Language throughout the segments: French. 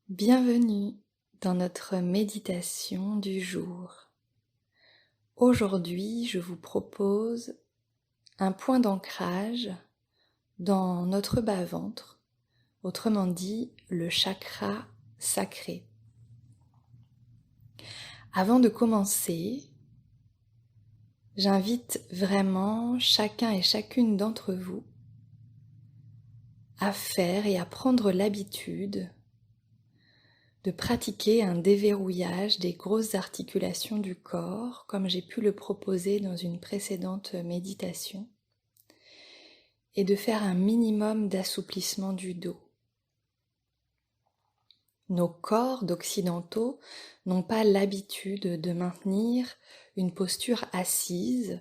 Bienvenue dans notre méditation du jour. Aujourd'hui, je vous propose un point d'ancrage dans notre bas-ventre, autrement dit le chakra sacré. Avant de commencer, j'invite vraiment chacun et chacune d'entre vous à faire et à prendre l'habitude de pratiquer un déverrouillage des grosses articulations du corps, comme j'ai pu le proposer dans une précédente méditation, et de faire un minimum d'assouplissement du dos. Nos corps d'occidentaux n'ont pas l'habitude de maintenir une posture assise,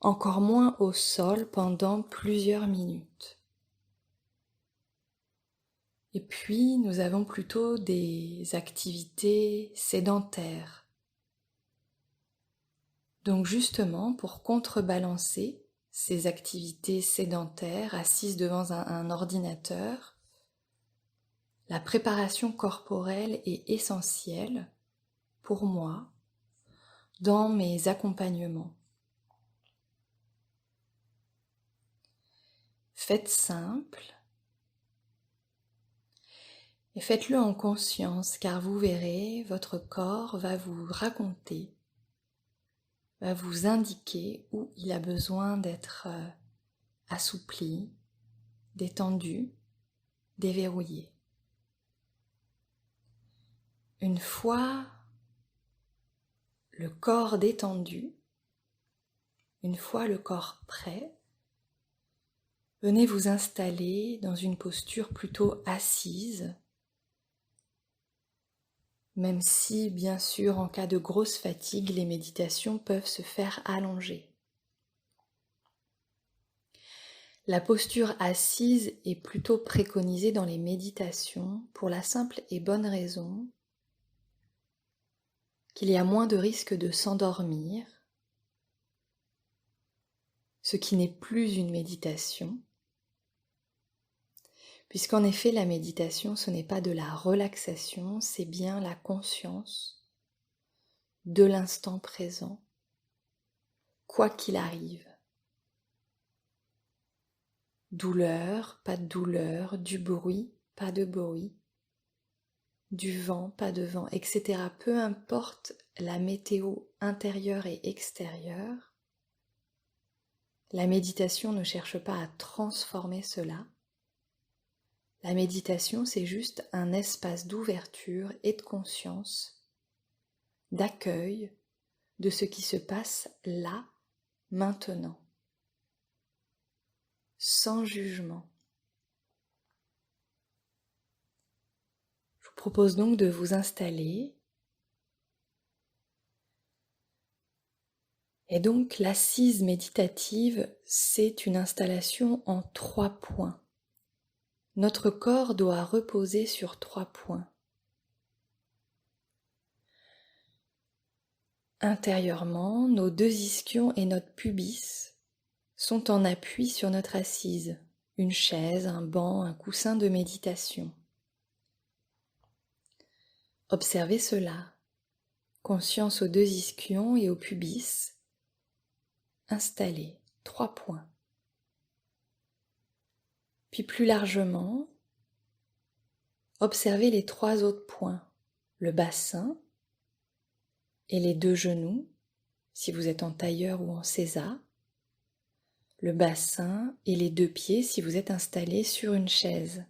encore moins au sol pendant plusieurs minutes. Et puis, nous avons plutôt des activités sédentaires. Donc justement, pour contrebalancer ces activités sédentaires assises devant un ordinateur, la préparation corporelle est essentielle pour moi dans mes accompagnements. Faites simple et faites-le en conscience, car vous verrez, votre corps va vous raconter, va vous indiquer où il a besoin d'être assoupli, détendu, déverrouillé. Une fois le corps détendu, une fois le corps prêt, venez vous installer dans une posture plutôt assise, même si, bien sûr, en cas de grosse fatigue, les méditations peuvent se faire allonger. La posture assise est plutôt préconisée dans les méditations pour la simple et bonne raison qu'il y a moins de risque de s'endormir, ce qui n'est plus une méditation, puisqu'en effet la méditation ce n'est pas de la relaxation, c'est bien la conscience de l'instant présent, quoi qu'il arrive. Douleur, pas de douleur, du bruit, pas de bruit, du vent, pas de vent, etc. Peu importe la météo intérieure et extérieure, la méditation ne cherche pas à transformer cela. La méditation, c'est juste un espace d'ouverture et de conscience, d'accueil de ce qui se passe là, maintenant, sans jugement. Je vous propose donc de vous installer. Et donc l'assise méditative, c'est une installation en 3 points. Notre corps doit reposer sur 3 points. Intérieurement, nos 2 ischions et notre pubis sont en appui sur notre assise, une chaise, un banc, un coussin de méditation. Observez cela, conscience aux 2 ischions et au pubis, installés, 3 points. Puis plus largement, observez les 3 autres points, le bassin et les 2 genoux, si vous êtes en tailleur ou en sésar, le bassin et les 2 pieds si vous êtes installé sur une chaise.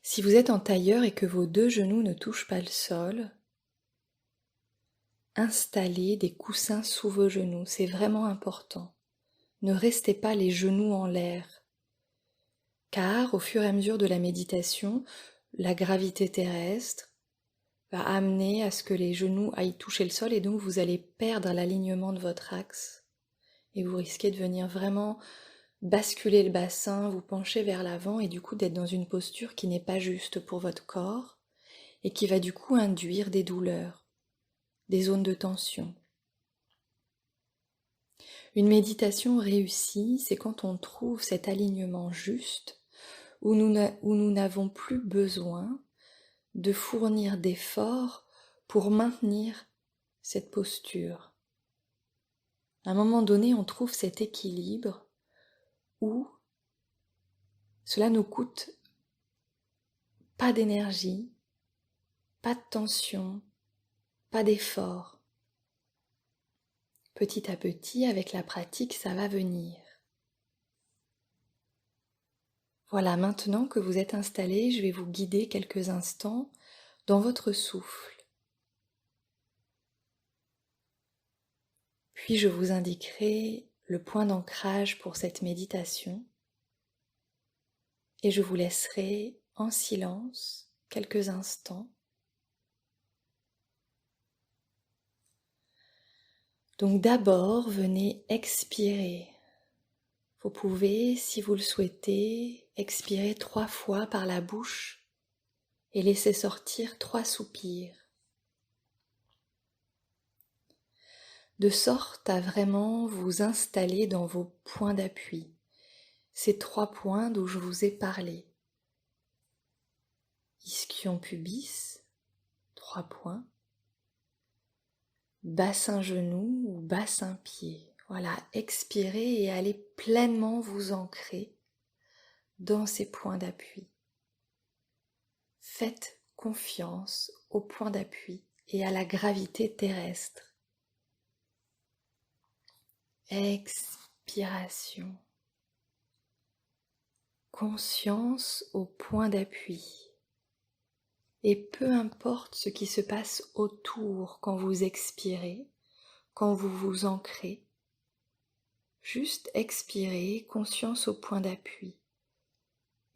Si vous êtes en tailleur et que vos 2 genoux ne touchent pas le sol, installez des coussins sous vos genoux, c'est vraiment important. Ne restez pas les genoux en l'air, car au fur et à mesure de la méditation, la gravité terrestre va amener à ce que les genoux aillent toucher le sol et donc vous allez perdre l'alignement de votre axe et vous risquez de venir vraiment basculer le bassin, vous pencher vers l'avant et du coup d'être dans une posture qui n'est pas juste pour votre corps et qui va du coup induire des douleurs, des zones de tension. Une méditation réussie, c'est quand on trouve cet alignement juste où nous n'avons plus besoin de fournir d'efforts pour maintenir cette posture. À un moment donné, on trouve cet équilibre où cela nous coûte pas d'énergie, pas de tension, pas d'effort. Petit à petit, avec la pratique, ça va venir. Voilà, maintenant que vous êtes installé, je vais vous guider quelques instants dans votre souffle. Puis je vous indiquerai le point d'ancrage pour cette méditation et je vous laisserai en silence quelques instants. Donc d'abord, venez expirer. Vous pouvez, si vous le souhaitez, expirer 3 fois par la bouche et laisser sortir 3 soupirs. De sorte à vraiment vous installer dans vos points d'appui, ces 3 points dont je vous ai parlé. Ischion pubis, 3 points. Bassin genou ou bassin pied. Voilà, expirez et allez pleinement vous ancrer dans ces points d'appui. Faites confiance aux points d'appui et à la gravité terrestre. Expiration. Conscience aux points d'appui. Et peu importe ce qui se passe autour quand vous expirez, quand vous vous ancrez, juste expirez, conscience au point d'appui.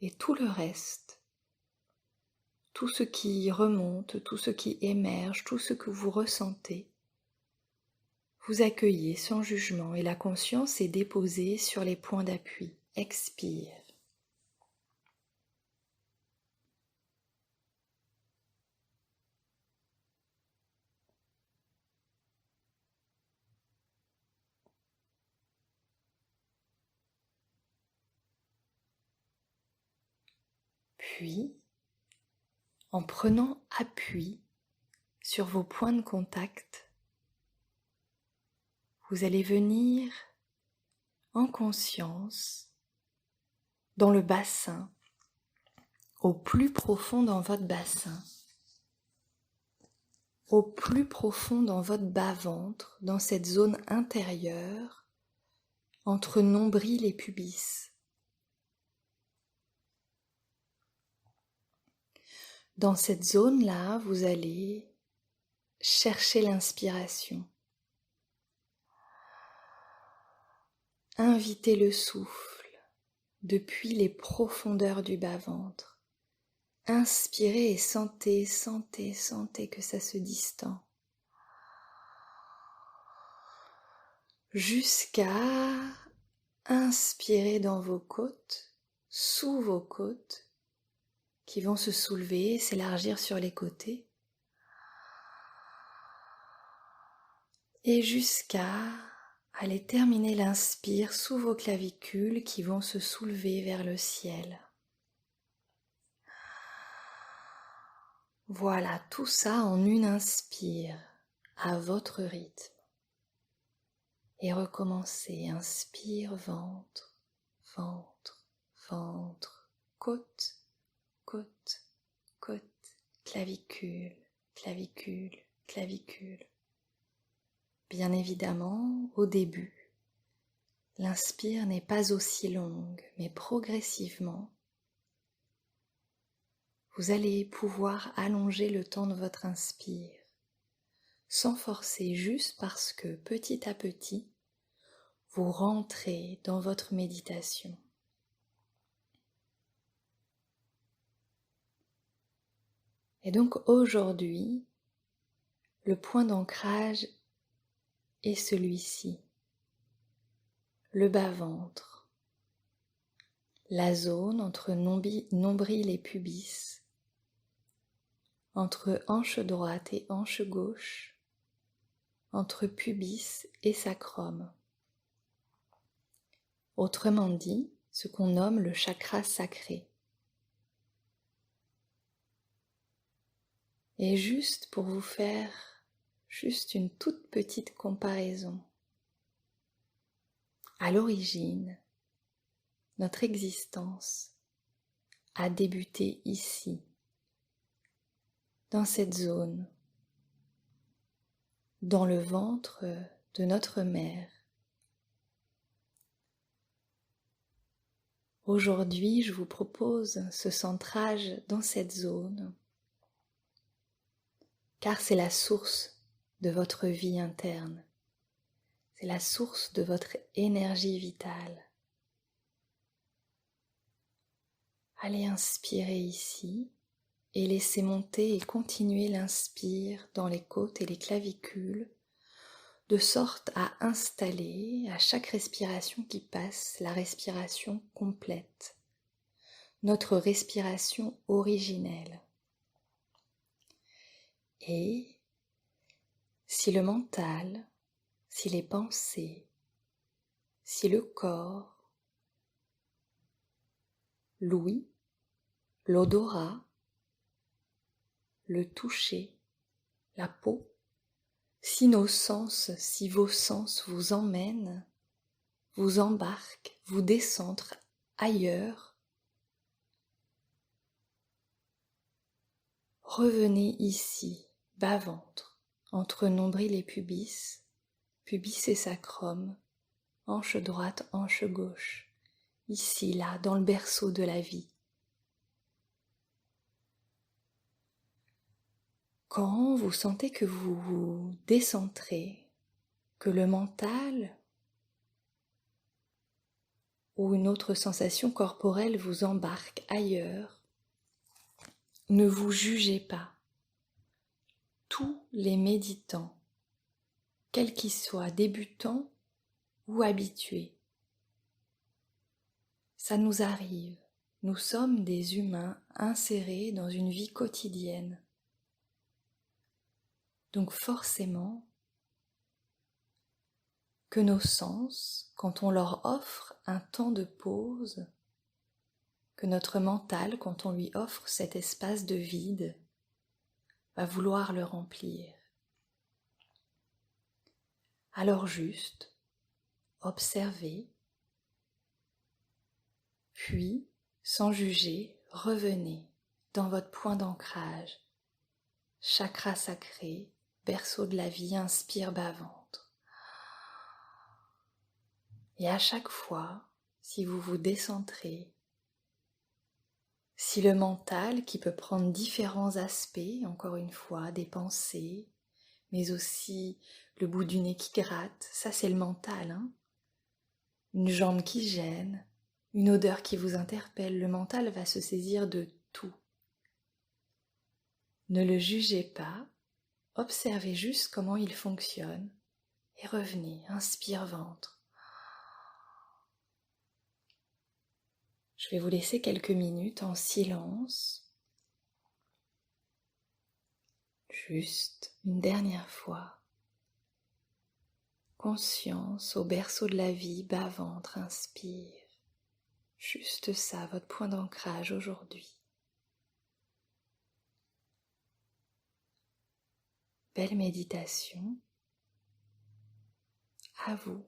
Et tout le reste, tout ce qui remonte, tout ce qui émerge, tout ce que vous ressentez, vous accueillez sans jugement et la conscience est déposée sur les points d'appui. Expire. Puis, en prenant appui sur vos points de contact, vous allez venir en conscience dans le bassin, au plus profond dans votre bassin, au plus profond dans votre bas-ventre, dans cette zone intérieure, entre nombril et pubis. Dans cette zone-là, vous allez chercher l'inspiration. Invitez le souffle depuis les profondeurs du bas-ventre. Inspirez et sentez que ça se distend. Jusqu'à inspirer dans vos côtes, sous vos côtes, qui vont se soulever, s'élargir sur les côtés. Et jusqu'à aller terminer l'inspire sous vos clavicules qui vont se soulever vers le ciel. Voilà, tout ça en une inspire, à votre rythme. Et recommencez, inspire, ventre, ventre, ventre, côte, côte, côte, clavicule, clavicule, clavicule. Bien évidemment, au début, l'inspire n'est pas aussi longue, mais progressivement, vous allez pouvoir allonger le temps de votre inspire, sans forcer, juste parce que petit à petit, vous rentrez dans votre méditation. Et donc aujourd'hui, le point d'ancrage est celui-ci, le bas-ventre, la zone entre nombril et pubis, entre hanche droite et hanche gauche, entre pubis et sacrum. autrement dit, ce qu'on nomme le chakra sacré. Et juste pour vous faire juste une toute petite comparaison, à l'origine, notre existence a débuté ici, dans cette zone, dans le ventre de notre mère. Aujourd'hui, je vous propose ce centrage dans cette zone, car c'est la source de votre vie interne, c'est la source de votre énergie vitale. Allez inspirer ici et laissez monter et continuer l'inspire dans les côtes et les clavicules, de sorte à installer à chaque respiration qui passe la respiration complète, notre respiration originelle. Et si le mental, si les pensées, si le corps, l'ouïe, l'odorat, le toucher, la peau, si nos sens, si vos sens vous emmènent, vous embarquent, vous décentrent ailleurs, revenez ici, bas-ventre, entre nombril et pubis, pubis et sacrum, hanche droite, hanche gauche, ici, là, dans le berceau de la vie. Quand vous sentez que vous vous décentrez, que le mental ou une autre sensation corporelle vous embarque ailleurs, ne vous jugez pas. Tous les méditants, quels qu'ils soient, débutants ou habitués, ça nous arrive. Nous sommes des humains insérés dans une vie quotidienne. Donc forcément, que nos sens, quand on leur offre un temps de pause, que notre mental, quand on lui offre cet espace de vide, va vouloir le remplir. Alors juste, observez, puis, sans juger, revenez dans votre point d'ancrage. Chakra sacré, berceau de la vie, inspire bas-ventre. Et à chaque fois, si vous vous décentrez, si le mental qui peut prendre différents aspects, encore une fois, des pensées, mais aussi le bout du nez qui gratte, ça c'est le mental, hein. Une jambe qui gêne, une odeur qui vous interpelle, le mental va se saisir de tout. Ne le jugez pas, observez juste comment il fonctionne et revenez, inspire ventre. Je vais vous laisser quelques minutes en silence. Juste une dernière fois. Conscience au berceau de la vie, bas-ventre, inspire. Juste ça, votre point d'ancrage aujourd'hui. Belle méditation. À vous.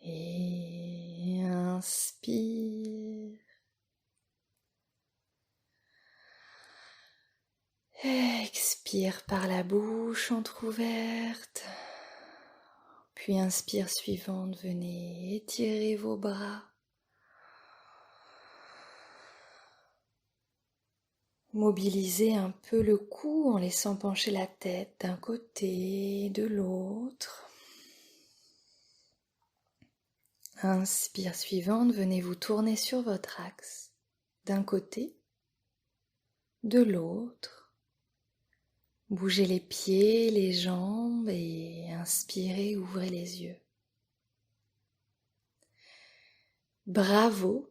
Et inspire. Expire par la bouche entrouverte. Puis inspire suivante, venez étirer vos bras. Mobilisez un peu le cou en laissant pencher la tête d'un côté, de l'autre. Inspire suivante, venez vous tourner sur votre axe, d'un côté, de l'autre. Bougez les pieds, les jambes et inspirez, ouvrez les yeux. Bravo,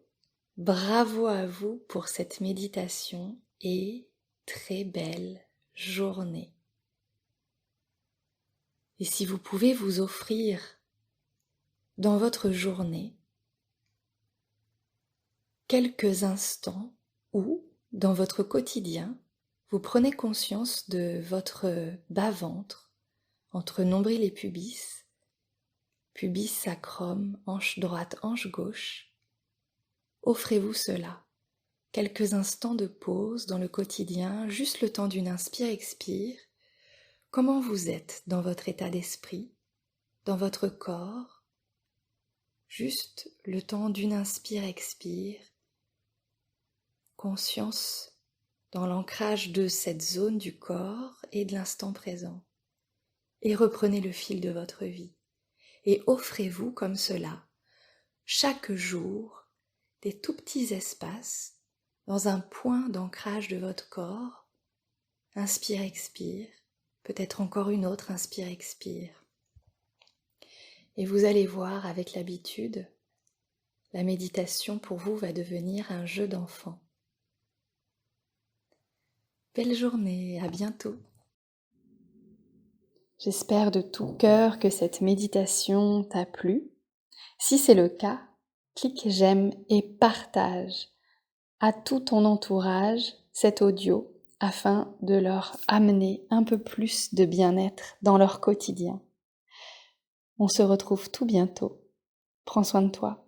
bravo à vous pour cette méditation et très belle journée. Et si vous pouvez vous offrir dans votre journée quelques instants où, dans votre quotidien, vous prenez conscience de votre bas-ventre entre nombril et pubis, pubis sacrum, hanche droite, hanche gauche. Offrez-vous cela, quelques instants de pause dans le quotidien, juste le temps d'une inspire-expire. Comment vous êtes dans votre état d'esprit, dans votre corps? Juste le temps d'une inspire-expire. Conscience dans l'ancrage de cette zone du corps et de l'instant présent. Et reprenez le fil de votre vie. Et offrez-vous comme cela, chaque jour, des tout petits espaces dans un point d'ancrage de votre corps. Inspire, expire. Peut-être encore une autre, inspire, expire. Et vous allez voir avec l'habitude, la méditation pour vous va devenir un jeu d'enfant. Belle journée, à bientôt. J'espère de tout cœur que cette méditation t'a plu. Si c'est le cas, clique j'aime et partage à tout ton entourage cet audio afin de leur amener un peu plus de bien-être dans leur quotidien. On se retrouve tout bientôt. Prends soin de toi.